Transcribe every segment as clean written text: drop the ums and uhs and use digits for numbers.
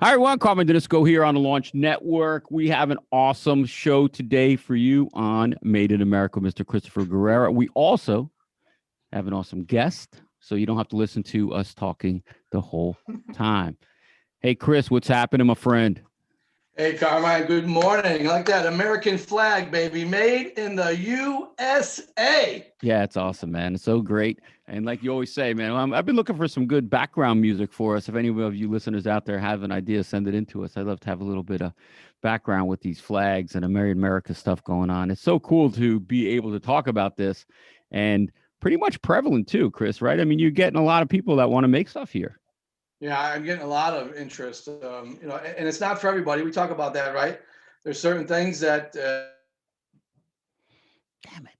Hi, everyone. Carmen Dinisco here on the Launch Network. We have an awesome show today for you on Made in America, Mr. Christopher Guerrera. We also have an awesome guest, so you don't have to listen to us talking the whole time. Hey, Chris, what's happening, my friend? Hey, Carmine, good morning. I like that American flag, baby, made in the USA. Yeah, it's awesome, man. It's so great. And like you always say, man, I've been looking for some good background music for us. If any of you listeners out there have an idea, send it in to us. I'd love to have a little bit of background with these flags and America stuff going on. It's so cool to be able to talk about this, and pretty much prevalent too, Chris, right? I mean, you're getting a lot of people that want to make stuff here. Yeah, I'm getting a lot of interest, and it's not for everybody. We talk about that, right? There's certain things that Damn it.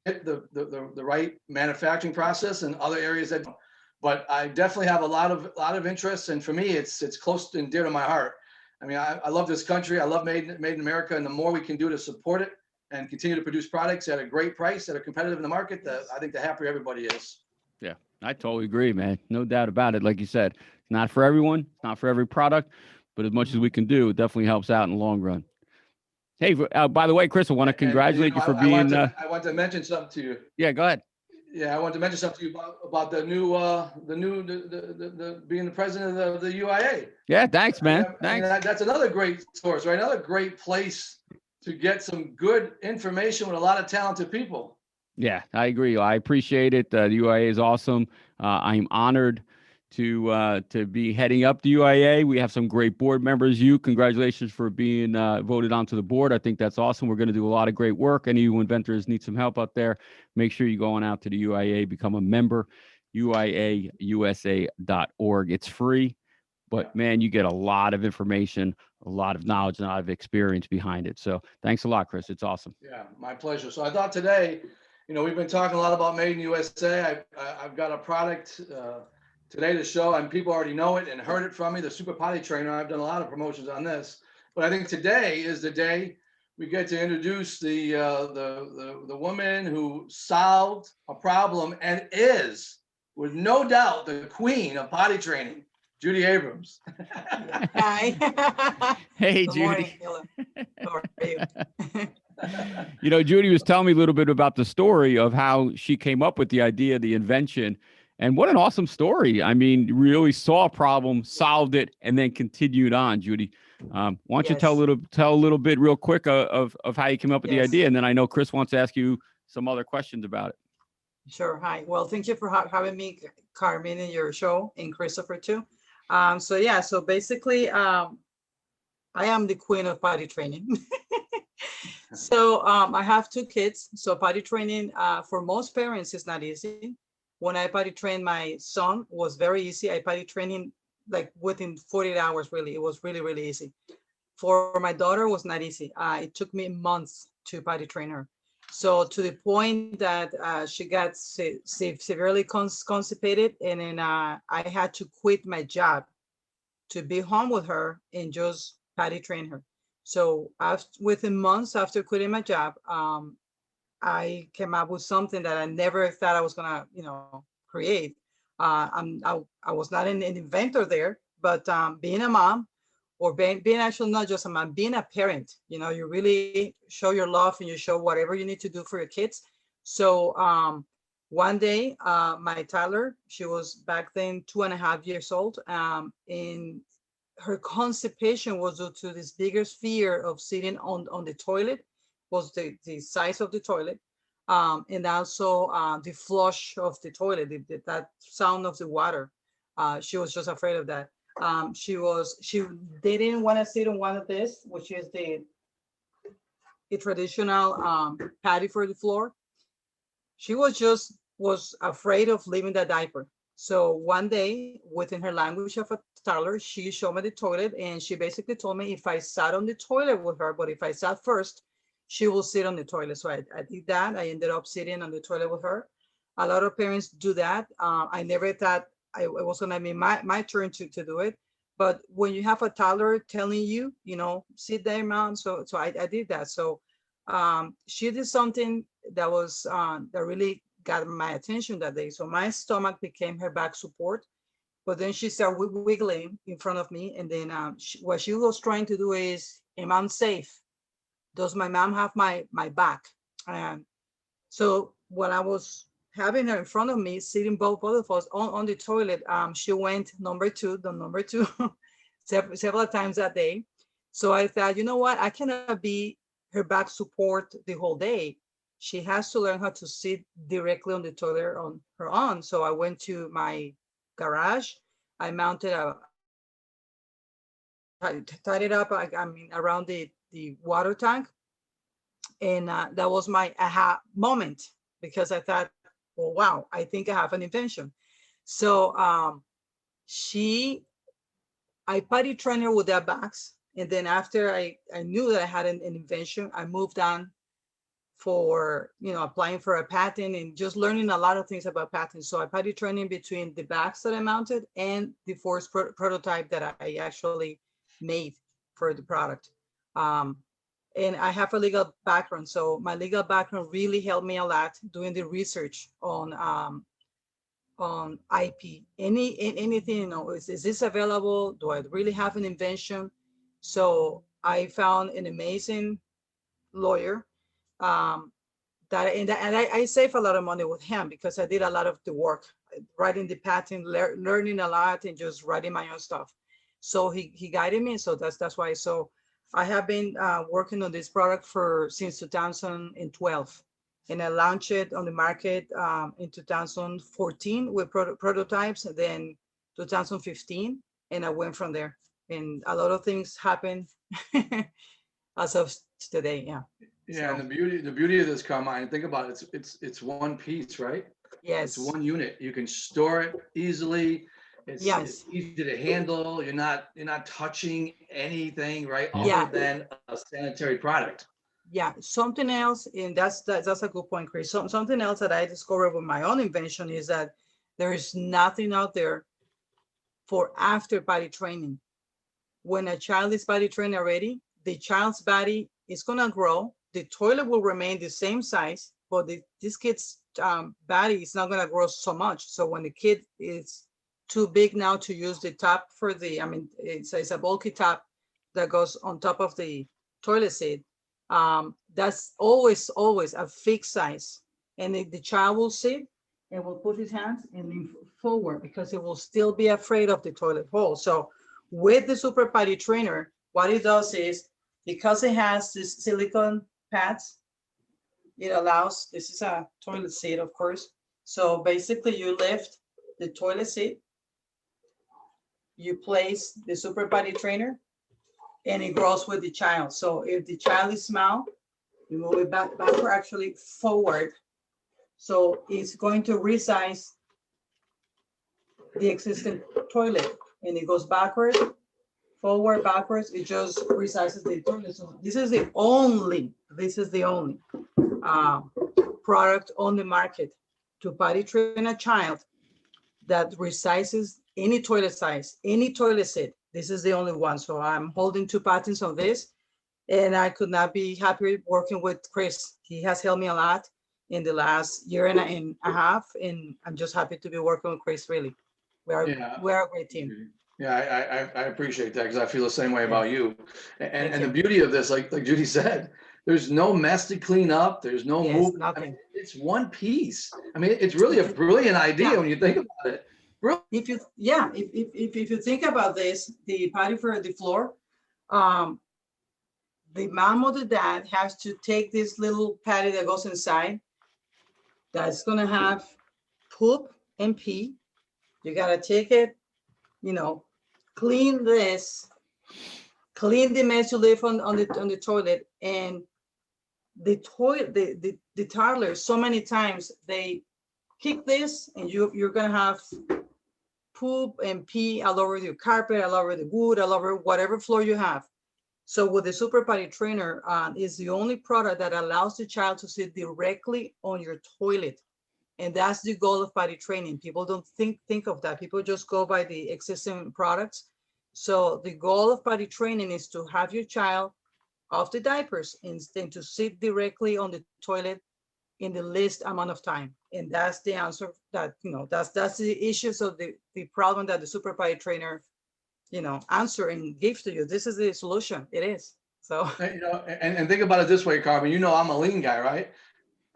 hit the right manufacturing process, and other areas that don't. But I definitely have a lot of interest, and for me, it's close and dear to my heart. I mean, I love this country. I love made in America, and the more we can do to support it and continue to produce products at a great price that are competitive in the market, I think the happier everybody is. Yeah, I totally agree, man. No doubt about it. Like you said, it's not for everyone. It's not for every product, but as much as we can do, it definitely helps out in the long run. Hey, by the way, Chris, I want to congratulate you for being. I want to mention something to you. Yeah, go ahead. Yeah, I want to mention something to you about the being the president of the UIA. Yeah, thanks, man. Thanks. That's another great source, right? Another great place to get some good information with a lot of talented people. Yeah, I agree. I appreciate it. The UIA is awesome. I'm honored to be heading up the UIA. We have some great board members. Congratulations for being voted onto the board. I think that's awesome. We're going to do a lot of great work. Any of you inventors need some help out there, make sure you go on out to the UIA, become a member, uiausa.org. It's free, but man, you get a lot of information, a lot of knowledge, and a lot of experience behind it. So thanks a lot, Chris. It's awesome. Yeah, my pleasure. So I thought today, we've been talking a lot about Made in USA. I've got a product today to show, and people already know it and heard it from me, the Super Potty Trainer. I've done a lot of promotions on this, but I think today is the day we get to introduce the woman who solved a problem and is, with no doubt, the queen of potty training, Judy Abrams. Hi. Hey, Good Judy. morning, how are you? Judy was telling me a little bit about the story of how she came up with the idea, the invention, and what an awesome story. I mean, really saw a problem, solved it, and then continued on, Judy. Why don't you tell a little bit real quick of how you came up with the idea, and then I know Chris wants to ask you some other questions about it. Sure. Hi. Well, thank you for having me, Carmen, in your show, and Christopher too. So basically, I am the queen of potty training. So I have 2 kids. So potty training for most parents is not easy. When I potty trained my son, was very easy. I potty trained him like within 48 hours, really. It was really, really easy. For my daughter, it was not easy. It took me months to potty train her. So to the point that she got severely constipated, and then I had to quit my job to be home with her and just potty train her. So within months after quitting my job, I came up with something that I never thought I was gonna, create. I was not an inventor there, but being a mom, or being actually not just a mom, being a parent, you really show your love and you show whatever you need to do for your kids. So one day, my toddler, she was back then 2.5 years old, and her constipation was due to this biggest fear of sitting on the toilet, was the size of the toilet, and also the flush of the toilet, that sound of the water. She was just afraid of that. She didn't want to sit on one of this, which is the traditional patty for the floor. She was afraid of leaving the diaper. So one day, within her language of a toddler, she showed me the toilet, and she basically told me if I sat on the toilet with her, but if I sat first, she will sit on the toilet. So I did that. I ended up sitting on the toilet with her. A lot of parents do that. I never thought it was going to be my turn to do it. But when you have a toddler telling you, sit there, mom. So I did that. So she did something that was that really got my attention that day. So my stomach became her back support. but then she started wiggling in front of me. And then what she was trying to do is, am I safe? Does my mom have my back? So when I was having her in front of me, sitting both of us on the toilet, she went number two several times that day. So I thought, you know what? I cannot be her back support the whole day. She has to learn how to sit directly on the toilet on her own. So I went to my garage. I mounted tied it up, I mean, around the water tank. And that was my aha moment, because I thought, well, wow, I think I have an invention. So I potty trained her with that box. And then after I knew that I had an invention, I moved on for, applying for a patent and just learning a lot of things about patents. So I potty training between the bags that I mounted and the first prototype that I actually made for the product. And I have a legal background. So my legal background really helped me a lot doing the research on IP. Anything, is this available? Do I really have an invention? So I found an amazing lawyer and I save a lot of money with him, because I did a lot of the work, writing the patent, learning a lot, and just writing my own stuff. So he guided me. So that's why. So I have been working on this product since 2012, and I launched it on the market in 2014 with prototypes, and then 2015, and I went from there. And a lot of things happened as of today. Yeah. Yeah, So, and the beauty of this, Carmine, think about it, it's one piece, right? yes. It's one unit. You can store it easily. It's Yes. easy to handle. You're not touching anything, right? Yeah. Other than a sanitary product. Yeah, something else, and that's a good point, Chris. Something else that I discovered with my own invention is that there is nothing out there for after body training. When a child is body trained already, the child's body is gonna grow. The toilet will remain the same size, but this kid's body is not gonna grow so much. So when the kid is too big now to use the top for it's a bulky top that goes on top of the toilet seat. That's always a fixed size, and the child will sit and will put his hands and lean forward, because it will still be afraid of the toilet hole. So with the Super Potty Trainer, what it does is, because it has this silicone pads, it allows, this is a toilet seat, of course. So basically you lift the toilet seat, you place the Super Potty Trainer, and it grows with the child. So if the child is small, you move it backward, actually forward. So it's going to resize the existing toilet, and it goes backwards, forward, backwards. It just resizes the toilet. So this is the only product on the market to potty train a child that resizes any toilet size, any toilet seat. This is the only one. So I'm holding 2 patents on this, and I could not be happier working with Chris. He has helped me a lot in the last year and a half, and I'm just happy to be working with Chris. Really, we're a great team. Yeah, I appreciate that, because I feel the same way about you. And the beauty of this, like Judy said, there's no mess to clean up. There's no movement. Nothing. It's one piece. I mean, it's really a brilliant idea when you think about it. If you think about this, the potty for the floor, the mom or the dad has to take this little patty that goes inside, that's gonna have poop and pee. You gotta take it, clean this, clean the mess you leave on the toilet. And the toddlers, so many times they kick this, and you're gonna have poop and pee all over your carpet, all over the wood, all over whatever floor you have. So with the Super Potty Trainer, is the only product that allows the child to sit directly on your toilet. And that's the goal of potty training. People don't think of that. People just go by the existing products. So the goal of potty training is to have your child off the diapers and to sit directly on the toilet in the least amount of time. And that's the answer that, that's the issue. So the problem that the super potty trainer, answer and give to you. This is the solution. It is. So, and think about it this way, Carmen, I'm a lean guy, right?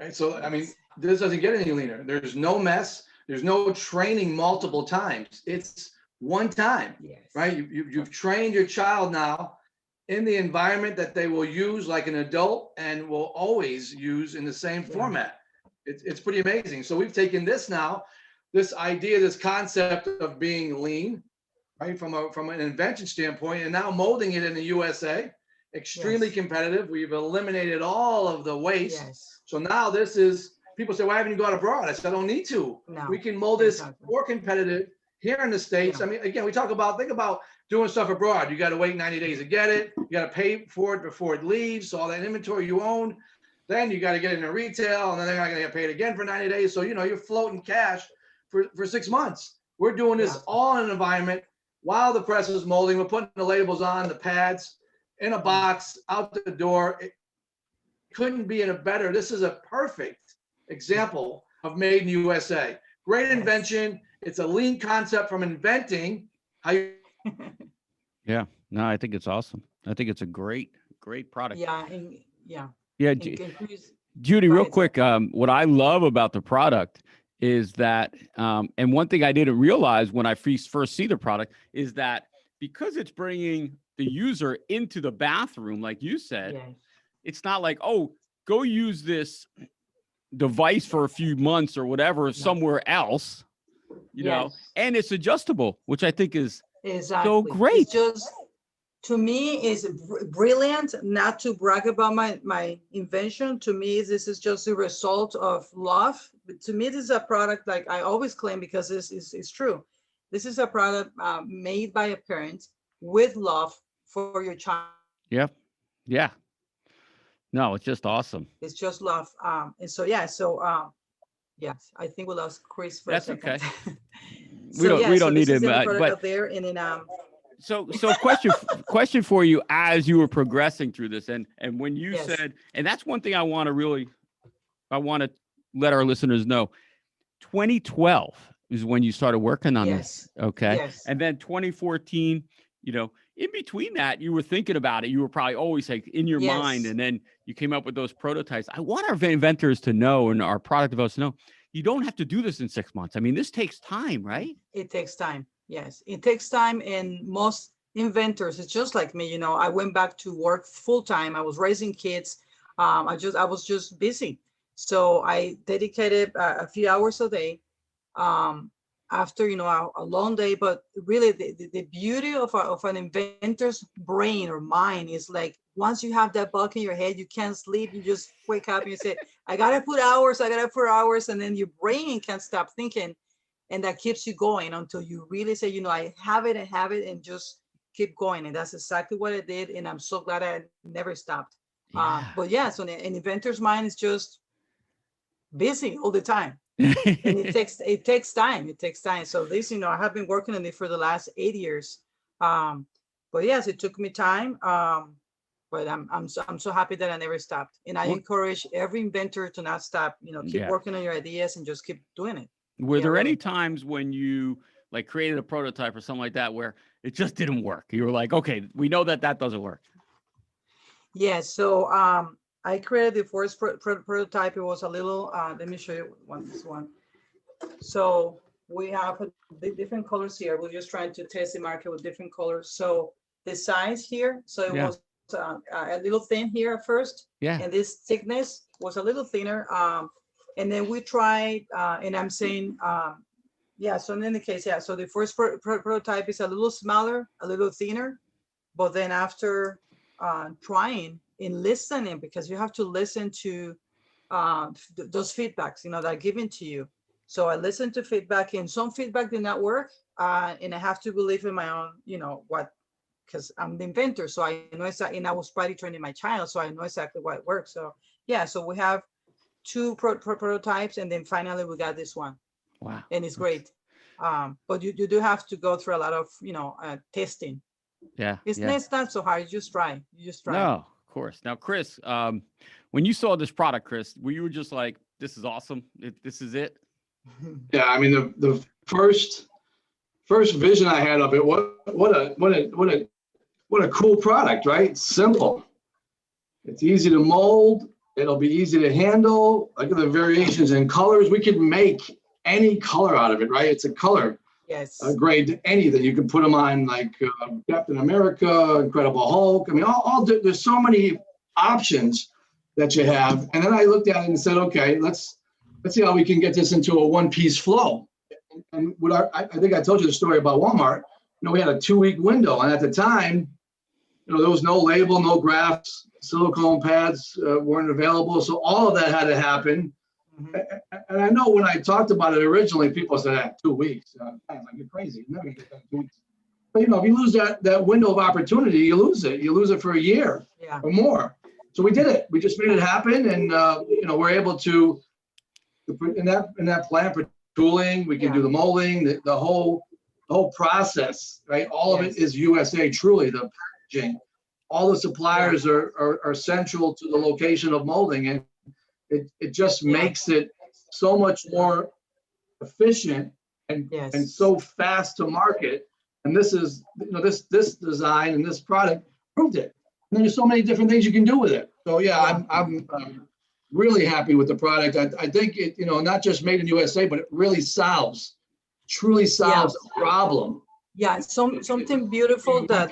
Right. So, I mean, this doesn't get any leaner. There's no mess. There's no training multiple times. It's one time, yes. right? You've trained your child now in the environment that they will use like an adult and will always use in the same format. It's pretty amazing. So we've taken this now, this idea, this concept of being lean, right, from an invention standpoint, and now molding it in the USA, extremely competitive. We've eliminated all of the waste. Yes. So now this is, people say, why haven't you gone abroad? I said, I don't need to. No, We can mold this exactly. more competitive here in the States. I mean, again, think about doing stuff abroad. You got to wait 90 days to get it. You got to pay for it before it leaves. So all that inventory you own, then you got to get it into retail, and then they're not going to get paid again for 90 days. So, you're floating cash for 6 months. We're doing this all in an environment while the press is molding. We're putting the labels on, the pads, in a box, out the door. It couldn't be in a better, this is a perfect example of made in USA. Great invention. It's a lean concept from inventing how you. Yeah, no, I think it's awesome. I think it's a great product. Yeah. Judy, real quick, what I love about the product is that, and one thing I didn't realize when I first see the product is that because it's bringing the user into the bathroom, like you said, it's not like, oh, go use this device for a few months or whatever somewhere else, and it's adjustable, which I think is so great. It's just, to me, is brilliant. Not to brag about my invention. To me, this is just a result of love. But to me, this is a product, like I always claim, because this is true. This is a product made by a parent with love for your child. Yeah. No, it's just awesome. It's just love. And so, yes, I think we lost Chris for a second. Okay. we don't need him. But there, and then So question for you as you were progressing through this, and when you said, and that's one thing I want to let our listeners know. 2012 is when you started working on this. Okay. Yes. And then 2014, in between that, you were thinking about it. You were probably always like in your mind, and then you came up with those prototypes. I want our inventors to know, and our product developers to know, you don't have to do this in 6 months. I mean, this takes time, right? It takes time. Yes, it takes time. And most inventors, it's just like me, I went back to work full time. I was raising kids. I was just busy. So I dedicated a few hours a day after, a long day. But really the beauty of an inventor's brain or mind is like, once you have that bug in your head, you can't sleep. You just wake up and you say, I got to put hours. And then your brain can't stop thinking. And that keeps you going until you really say, I have it, and just keep going. And that's exactly what I did. And I'm so glad I never stopped. So an inventor's mind is just busy all the time. And it takes time. So this, I have been working on it for the last 8 years. But yes, it took me time. But I'm so happy that I never stopped. And I encourage every inventor to not stop, keep working on your ideas and just keep doing it. Were there any times when you like created a prototype or something like that where it just didn't work? You were like, okay, we know that doesn't work. Yes. So I created the first prototype. It was a little, let me show you this one. So we have different colors here. We're just trying to test the market with different colors. So the size here, so it was a little thin here at first. Yeah. And this thickness was a little thinner. And then we tried, and I'm saying, so in any case, so the first prototype is a little smaller, a little thinner, but then after trying and listening, because you have to listen to those feedbacks, that are given to you. So I listened to feedback, and some feedback did not work, and I have to believe in my own, because I'm the inventor, so I know exactly, and I was potty training my child, so I know exactly what works. So so we have 2 prototypes, and then finally we got this one. Wow. And it's great. But you do have to go through a lot of, testing. Yeah. It's not so hard. You just try. No, of course. Now, Chris, when you saw this product, Chris, were you just like, this is awesome. This is it. Yeah, I mean the first vision I had of it, what a cool product, right? It's simple. It's easy to mold. It'll be easy to handle. Look at the variations in colors. We could make any color out of it, right? It's a color grade to anything. You can put them on like Captain America, Incredible Hulk. I mean, there's so many options that you have. And then I looked at it and said, okay, let's see how we can get this into a one-piece flow. And what I think I told you the story about Walmart. You know, we had a 2-week window, and at the time, you know, there was no label, no graphs, silicone pads weren't available. So all of that had to happen. Mm-hmm. And I know when I talked about it originally, people said, 2 weeks. I was like, you're crazy. You're never gonna get that in 2 weeks. But, you know, if you lose that window of opportunity, you lose it. You lose it for a year or more. So we did it. We just made it happen. And, you know, we're able to put in that plant for tooling. We can do the molding, the whole process, right? All of it is USA, truly, the packaging. All the suppliers are central to the location of molding, and it just makes it so much more efficient and so fast to market. And this is, you know, this design and this product proved it. And there's so many different things you can do with it. So yeah, I'm really happy with the product. I think it, you know, not just made in USA, but it really truly solves a problem. Yeah, something beautiful that.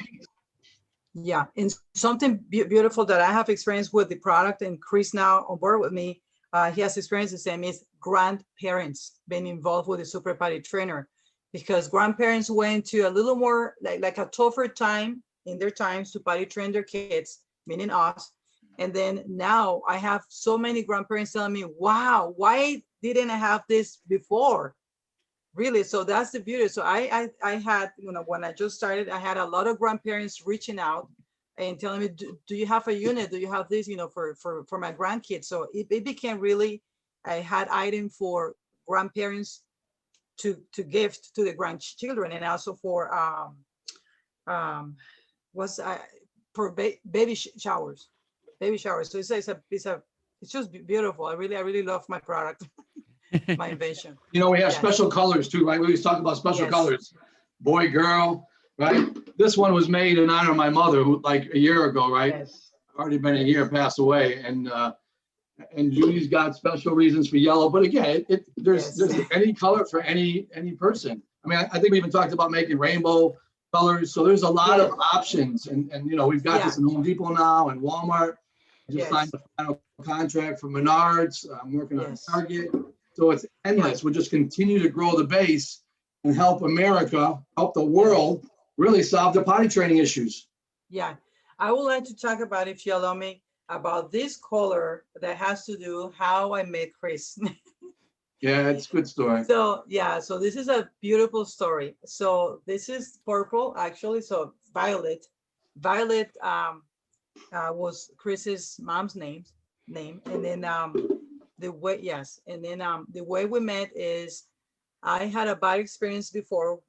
Yeah, and something beautiful that I have experienced with the product, and Chris now on board with me, he has experienced the same, is grandparents being involved with the super potty trainer, because grandparents went to a little more like a tougher time in their times to potty train their kids, meaning us. And then now I have so many grandparents telling me, wow, why didn't I have this before? Really, so that's the beauty. So I had, you know, when I just started, I had a lot of grandparents reaching out and telling me, do you have a unit? Do you have this, you know, for my grandkids? So it became really, I had item for grandparents to gift to the grandchildren, and also for for baby showers. So it's just beautiful. I really love my product. My invention. You know, we have special colors too, right? We always talk about special colors, boy, girl, right? This one was made in honor of my mother, who like a year ago, right? Yes. Already been a year, passed away, and Judy's got special reasons for yellow. But again, there's any color for any person. I mean, I think we even talked about making rainbow colors. So there's a lot of options, and you know, we've got this in Home Depot now and Walmart. I just signed the final contract for Menards. I'm working on Target. So it's endless. We'll just continue to grow the base and help America, help the world really solve the potty training issues. Yeah, I would like to talk about, if you allow me, about this color that has to do how I met Chris. Yeah, it's a good story. So yeah, so this is a beautiful story. So this is purple, actually. So Violet was Chris's mom's name, and then the way we met is I had a bad experience before,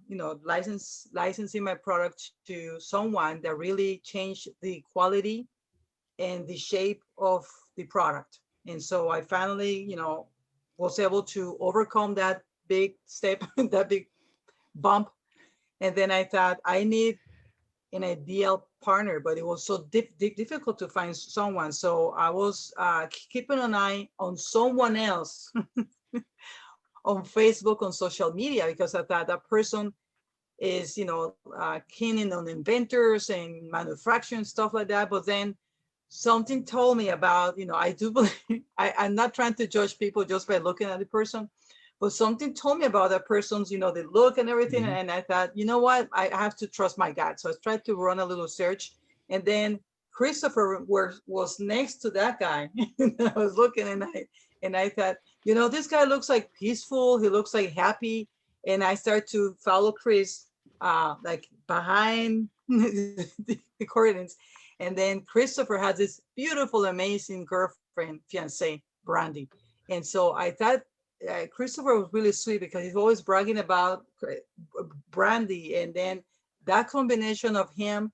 you know, licensing my product to someone that really changed the quality and the shape of the product. And so I finally, you know, was able to overcome that big step, that big bump. And then I thought I need an ideal partner, but it was so difficult to find someone. So I was keeping an eye on someone else on Facebook, on social media, because I thought that person is, you know, keen in on inventors and manufacturing, stuff like that. But then something told me about, you know, I do believe, I'm not trying to judge people just by looking at the person, but something told me about that person's, you know, the look and everything. Mm-hmm. And I thought, you know what, I have to trust my gut. So I tried to run a little search. And then Christopher was next to that guy. I was looking and I thought, you know, this guy looks like peaceful. He looks like happy. And I started to follow Chris like behind the curtains. And then Christopher had this beautiful, amazing girlfriend, fiance, Brandy. And so I thought Christopher was really sweet because he's always bragging about Brandy. And then that combination of him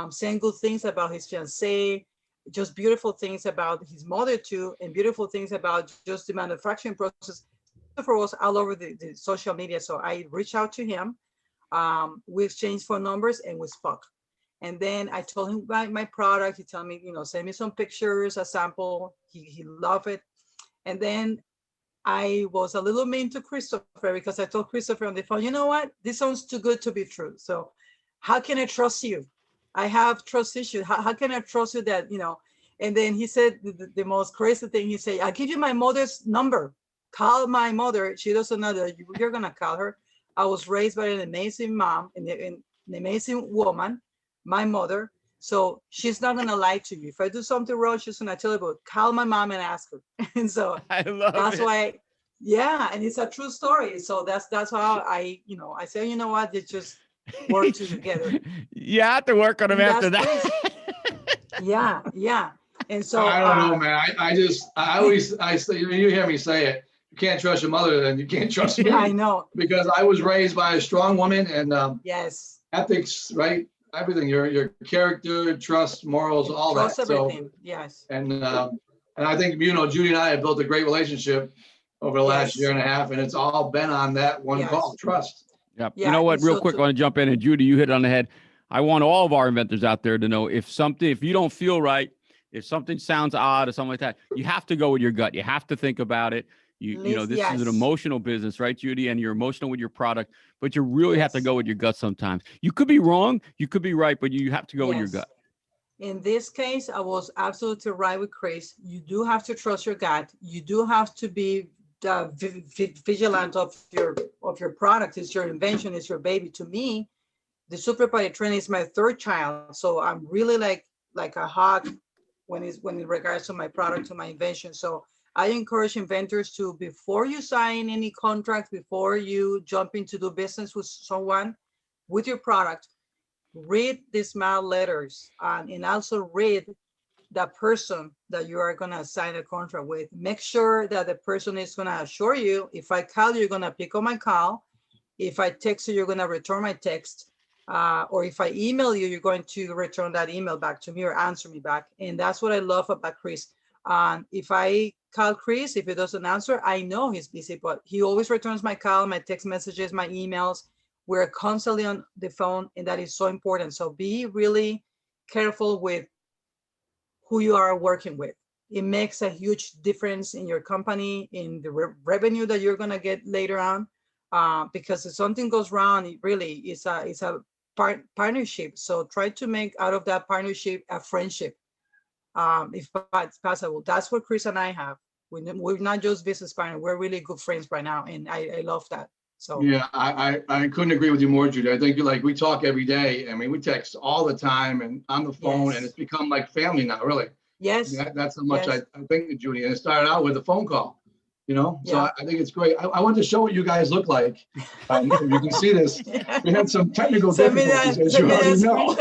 saying good things about his fiance, just beautiful things about his mother too, and beautiful things about just the manufacturing process. Christopher was all over the social media, so I reached out to him. We exchanged phone numbers and we spoke. And then I told him about my product. He told me, send me some pictures, a sample. He loved it. And then I was a little mean to Christopher because I told Christopher on the phone, you know what? This sounds too good to be true. So how can I trust you? I have trust issues. How can I trust you that, And then he said the most crazy thing. He said, I'll give you my mother's number. Call my mother. She doesn't know that you're going to call her. I was raised by an amazing mom and an amazing woman, my mother. So she's not going to lie to you. If I do something wrong, she's going to tell you, but call my mom and ask her. And so that's why, yeah. And it's a true story. So that's how I say, you know what, it just work together. You have to work on them after that. Yeah. And so I don't know, man. I say, you hear me say it. You can't trust your mother, then you can't trust me. I know. Because I was raised by a strong woman and yes, ethics, right? Everything, your character, trust, morals, all trust that. Everything. So, yes. And I think, Judy and I have built a great relationship over the last year and a half, and it's all been on that one call, trust. Yep. Yeah, you know what, real quick, I want to jump in, and Judy, you hit it on the head. I want all of our inventors out there to know if you don't feel right, if something sounds odd or something like that, you have to go with your gut. You have to think about it. This is an emotional business, right, Judy? And you're emotional with your product, but you really have to go with your gut sometimes. You could be wrong, you could be right, but you have to go with your gut. In this case, I was absolutely right with Chris. You do have to trust your gut. You do have to be vigilant of your product. It's your invention, it's your baby. To me, the Super Potty training is my third child. So I'm really like a hawk when in regards to my product, to my invention. So I encourage inventors to, before you sign any contract, before you jump into do business with someone, with your product, read the small letters and also read the person that you are going to sign a contract with. Make sure that the person is going to assure you, if I call you, you're going to pick up my call. If I text you, you're going to return my text. Or if I email you, you're going to return that email back to me or answer me back. And that's what I love about Chris. If I call Chris, if he doesn't answer, I know he's busy, but he always returns my call, my text messages, my emails. We're constantly on the phone, and that is so important. So be really careful with who you are working with. It makes a huge difference in your company, in the revenue that you're going to get later on. Because if something goes wrong, it really is a partnership. So try to make out of that partnership a friendship. If it's possible. That's what Chris and I have. We're not just business partners. We're really good friends right now, and I love that. So yeah, I couldn't agree with you more, Judy. I think we talk every day. I mean, we text all the time and on the phone, and it's become like family now, really. Yes, that's how much I think, Judy. And it started out with a phone call. So I think it's great. I want to show what you guys look like. You can see this. We had some technical difficulties, as you already know.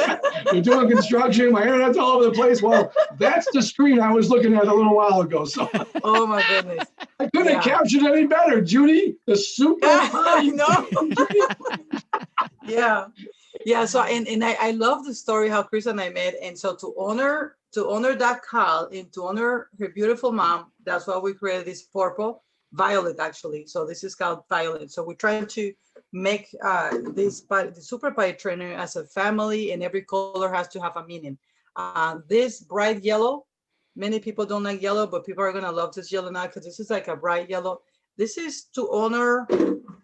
We're doing construction. My internet's all over the place. Well, that's the screen I was looking at a little while ago. So, oh my goodness, I couldn't have captured any better, Judy. The Super Potty. Yeah. So and I love the story how Chris and I met, and so to honor that call and to honor her beautiful mom, that's why we created this purple, violet actually. So this is called violet. So we're trying to make the Super Potty trainer as a family, and every color has to have a meaning. This bright yellow, many people don't like yellow, but people are gonna love this yellow now because this is like a bright yellow. This is to honor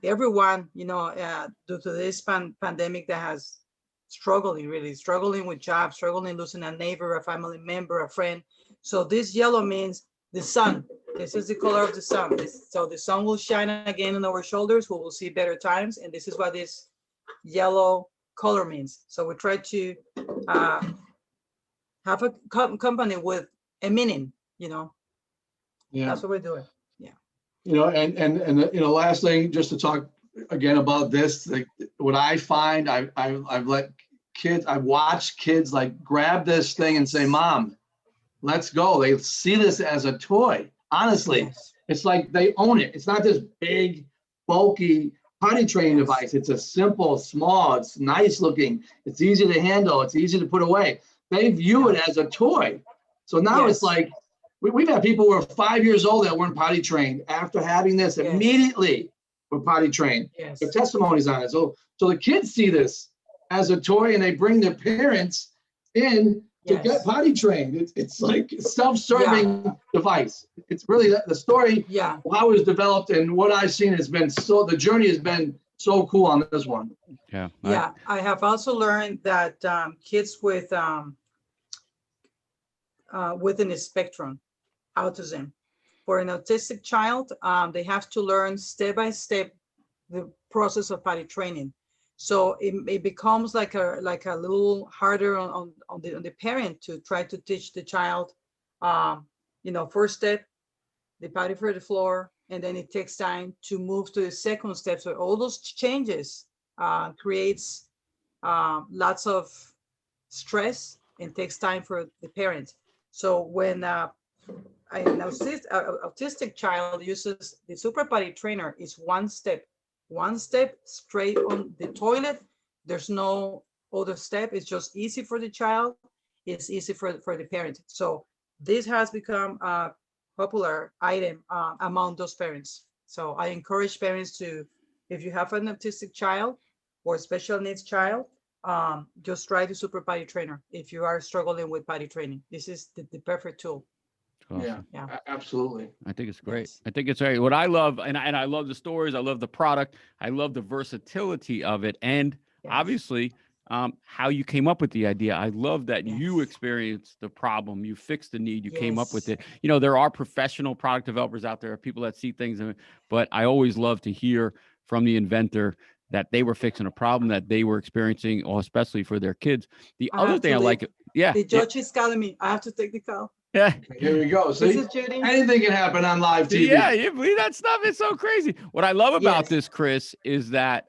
everyone, due to this pandemic that has struggling with jobs, struggling losing a neighbor, a family member, a friend. So this yellow means the sun. This is the color of the sun. So the sun will shine again on our shoulders. We will see better times. And this is what this yellow color means. So we try to have a company with a meaning, Yeah. That's what we're doing. And last thing, just to talk again about this, like what I find, I've watched kids like grab this thing and say, "Mom, let's go." They see this as a toy. Honestly, it's like they own it. It's not this big, bulky potty training device. It's a simple, small, it's nice looking. It's easy to handle. It's easy to put away. They view it as a toy. So now Yes. it's like, we've had people who are 5 years old that weren't potty trained. After having this, Yes. immediately were potty trained. Yes. Their testimonies on it. So the kids see this as a toy and they bring their parents in to Yes. get potty trained. It's like a self-serving device. It's really the story Yeah. of how it was developed, and what I've seen has been the journey has been so cool on this one. Yeah. Yeah. I have also learned that kids with within a spectrum, autism, for an autistic child, they have to learn step by step the process of potty training. So it becomes like a little harder on the parent to try to teach the child, first step, the potty for the floor, and then it takes time to move to the second step. So all those changes creates lots of stress and takes time for the parent. So when an autistic child uses the super potty trainer, is one step straight on the toilet. There's no other step. It's just easy for the child. It's easy for the parent. So this has become a popular item among those parents. So I encourage parents to, if you have an autistic child or special needs child, just try the super potty trainer. If you are struggling with potty training, this is the perfect tool. Awesome. Yeah. Absolutely. I think it's great. Yes. I think it's great. What I love, and I love the stories. I love the product. I love the versatility of it, and Yes. obviously, how you came up with the idea. I love that you Yes. experienced the problem, you fixed the need, you came up with Yes. it. There are professional product developers out there, people that see things, but I always love to hear from the inventor that they were fixing a problem that they were experiencing, or especially for their kids. The I other have thing to I like, leave. The judge is calling me. I have to take the call. yeah. Here we go. This See, is Judy. anything can happen on live TV. Yeah, you believe that stuff? It's so crazy. What I love about Yes. this, Chris, is that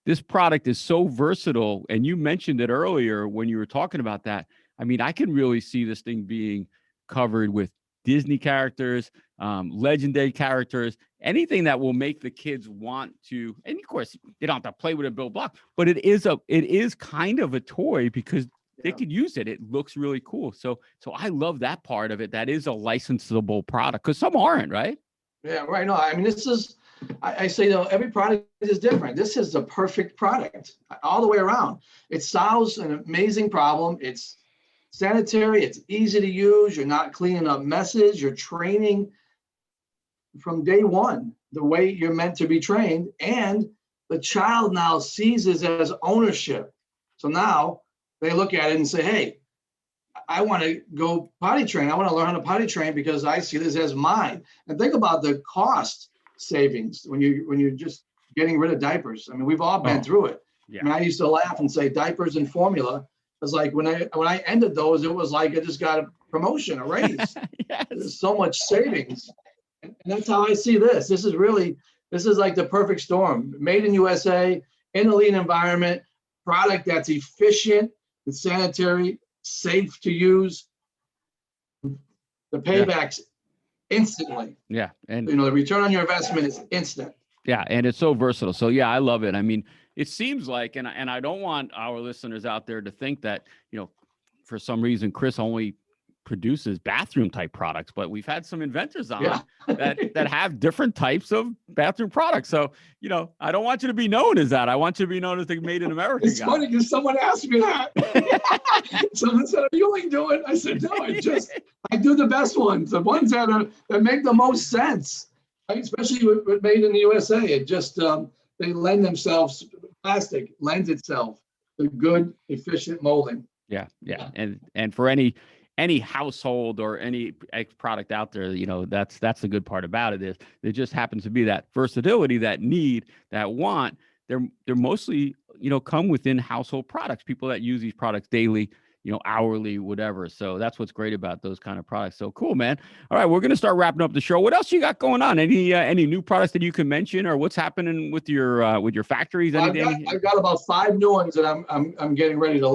this product is so versatile. And you mentioned it earlier when you were talking about that. I mean, I can really see this thing being covered with Disney characters, legendary characters, anything that will make the kids want to. And of course, they don't have to play with a Bill Block, but it is kind of a toy because they could use it. It looks really cool. So I love that part of it. That is a licensable product, because some aren't, right? Yeah, right. No, I mean, this is, I say, every product is different. This is the perfect product all the way around. It solves an amazing problem. It's sanitary. It's easy to use. You're not cleaning up messes. You're training from day one the way you're meant to be trained. And the child now sees this as ownership. So now they look at it and say, hey, I want to go potty train. I want to learn how to potty train because I see this as mine. And think about the cost savings when you're just getting rid of diapers. I mean, we've all been through it. Yeah. I mean, I used to laugh and say diapers and formula. It's like when I ended those, it was like I just got a promotion, a raise. Yes. There's so much savings. And that's how I see this. This is like the perfect storm. Made in USA, in a lean environment, product that's efficient, it's sanitary, safe to use. The paybacks instantly. Yeah. And the return on your investment is instant. yeah, and it's so versatile. So yeah, I love it. I mean, it seems like, and I don't want our listeners out there to think that, for some reason, Chris only produces bathroom type products, but we've had some inventors on that have different types of bathroom products. So, I don't want you to be known as that. I want you to be known as the Made in America It's guy. funny because someone asked me that. Someone said, are you only doing? I said, no, I do the best ones, the ones that make the most sense. Right? Especially with Made in the USA. It just, they lend themselves, plastic lends itself to good, efficient molding. Yeah. And for any household or any product out there, that's the good part about it is there just happens to be that versatility, that need, that want. They're mostly, come within household products, people that use these products daily, hourly, whatever. So that's what's great about those kind of products. So cool, man. All right, we're going to start wrapping up the show. What else you got going on? Any new products that you can mention, or what's happening with your factories? I've got about 5 new ones that I'm getting ready to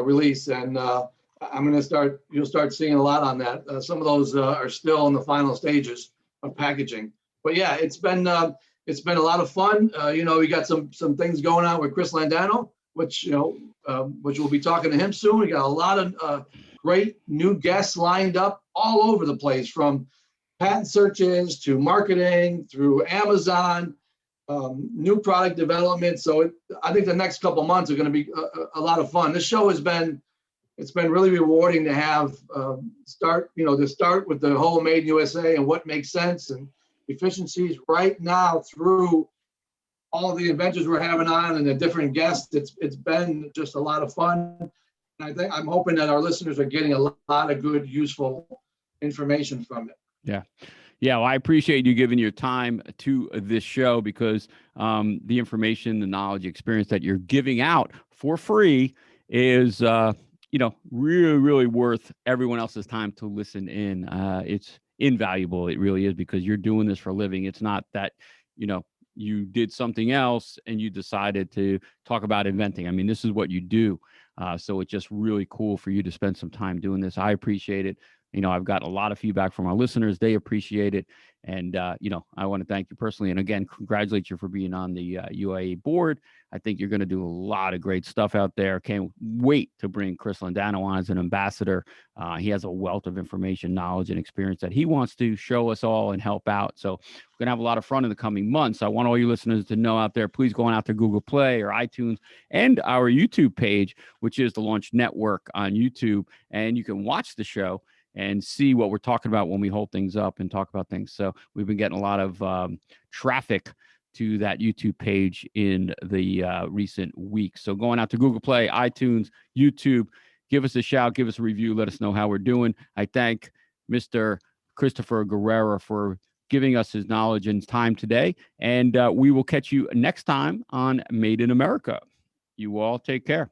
release, and you'll start seeing a lot on that. Some of those are still in the final stages of packaging. But yeah, it's been a lot of fun. We got some things going on with Chris Landano. which we'll be talking to him soon. We got a lot of great new guests lined up all over the place, from patent searches to marketing through Amazon, new product development. So I think the next couple of months are going to be a lot of fun. This show has been really rewarding to have start with the whole Made in USA and what makes sense and efficiencies right now through all the adventures we're having on and the different guests. It's been just a lot of fun. And I'm hoping that our listeners are getting a lot of good, useful information from it. Yeah. Yeah. Well, I appreciate you giving your time to this show, because the information, the knowledge, experience that you're giving out for free is, really, really worth everyone else's time to listen in. It's invaluable. It really is, because you're doing this for a living. It's not that, you did something else and you decided to talk about inventing. I mean, this is what you do. So it's just really cool for you to spend some time doing this. I appreciate it. I've got a lot of feedback from our listeners. They appreciate it. And, I want to thank you personally. And again, congratulate you for being on the UAE board. I think you're going to do a lot of great stuff out there. Can't wait to bring Chris Landano on as an ambassador. He has a wealth of information, knowledge, and experience that he wants to show us all and help out. So we're going to have a lot of fun in the coming months. I want all you listeners to know out there, please go on out to Google Play or iTunes and our YouTube page, which is the Launch Network on YouTube. And you can watch the show and see what we're talking about when we hold things up and talk about things. So we've been getting a lot of traffic to that YouTube page in the recent weeks. So going out to Google Play, iTunes, YouTube, give us a shout, give us a review, let us know how we're doing. I thank Mr. Christopher Guerrera for giving us his knowledge and time today. And we will catch you next time on Made in America. You all take care.